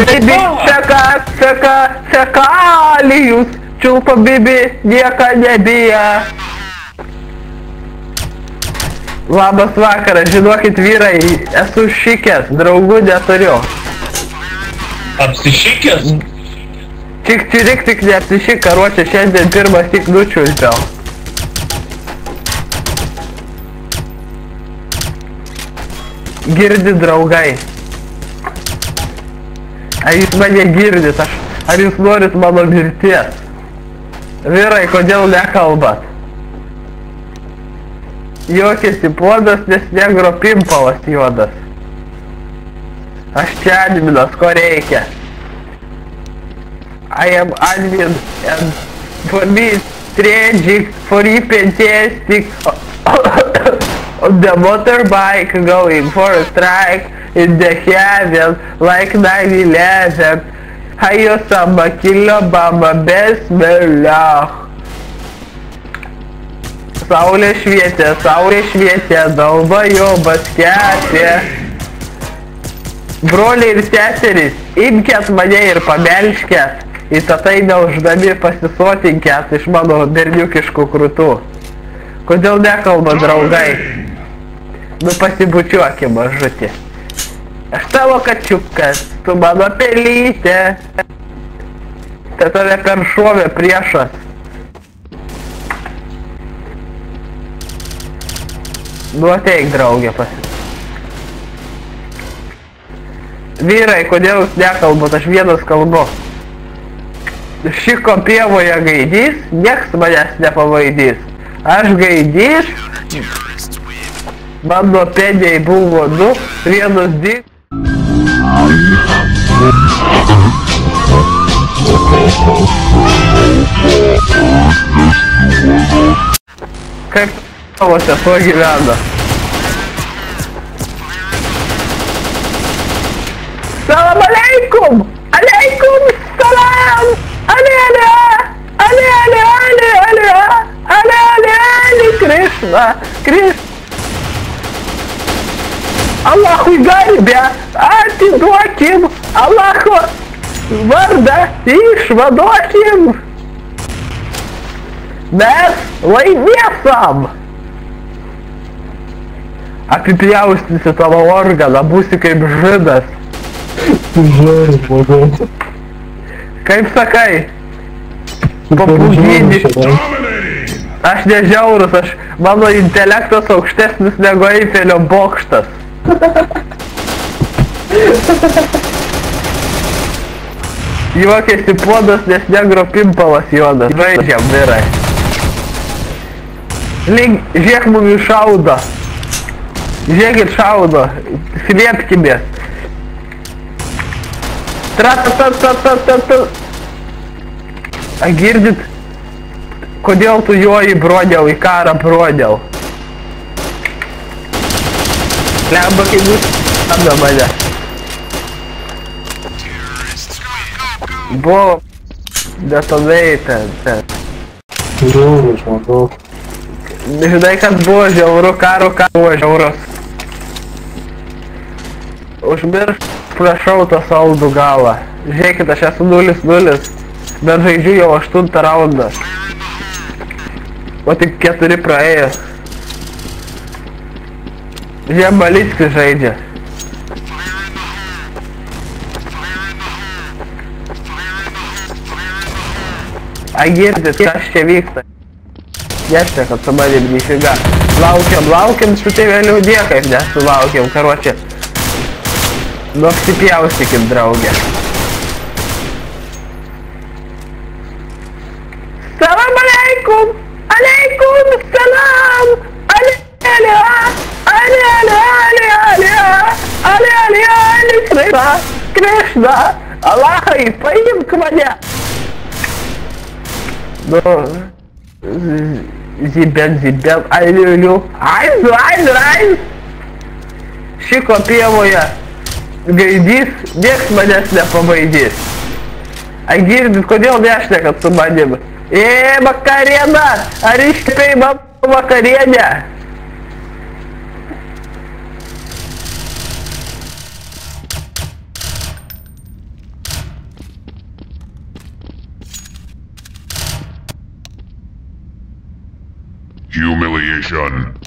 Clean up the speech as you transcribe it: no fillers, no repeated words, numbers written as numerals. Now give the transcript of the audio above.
bibi, fekalijus, čiulpa bibi, nieko nebija. Labas vakaras, žinokit vyrai, esu šikęs, draugų neturiu. Apsišikęs? Tik neapsišik, karuočią šiandien pirmas tik nučiulpiau. Girdi draugai. Ar jūs mane girdit? Ar jūs norit mano mirties? Vyrai, kodėl nekalbat? Juokiasi puodas, nes negro pimpalas juodas. Aš čia adminas, ko reikia? I am admin and for me it's tragic, for you fantastic. On the motorbike going for a strike in the heaven like 9/11. Hayo samba kilo bamba besmeliah. Saulė švietė, dalba jo basketė. Broliai ir seserys, imkėt mane ir pamelškėt. Į tatai neuždami pasisotinkėt iš mano berniukiškų krūtų. Kodėl nekalba draugai? Nu pasibučiuoki mažutį. Aš tavo kačiukas, tu mano pelytė. Tai tave peršovė priešas. Nu ateik draugė pasi. Vyrai, kodėl jūs nekalbat, aš vienas kalbu. Šiko pievoje gaidys, nieks manęs nepavaidys. Aš gaidys, mano pėdėjai buvo 2, vienas dik. Kaip tavo sesuo gyvena? Salam aleikum! Aleikum salam! Krishna! Allahu garbę atiduokim! Allahu vardą išvaduokim! Mes laimėsim! Apipjaustysi tavo organą, būsi kaip žydas. Žiauriai blogai. Kaip sakai? Papūgynį. Aš nežiaurus, mano intelektas aukštesnis negu Eifelio bokštas. Juokiasi puodas, nes negro pimpalas juodas. Vaidžiam, vyrai. Žiūrėk mumi šaudo. Žiūrėkit šaudo. Slėpkimės. A girdit, kodėl tu joji broniau, į karą broniau? Lemba, kaip bus tada mane. Buvo detonated ten. Žiauriai žmogau. Žinai, kas buvo žiauru, karo buvo žiaurus. Užmiršk, prašau tą saldų galą. Žiūrėkit, aš esu 0-0, bet žaidžiu jau 8 raundą. O tik 4 praėjo. Žiūrėk, Malickis žaidžia. A girdit, kas čia vyksta? Nešnekam su manim nifiga. Laukiam, su tėveliu niekaip nesulaukiam, karuočią. Nu apsipjaustykim, draugė. Salam aleikum! Aleikum salam! Krishna! Allahai, paimk mane! Nu... Zibel, aliuliu. Aiz! Šiko pievoje gaidys, nieks manęs nepavaidys. A girdit, kodėl nešnekat su manim? Vakariena! Ar iškepėjai man vakarienę? Humiliation.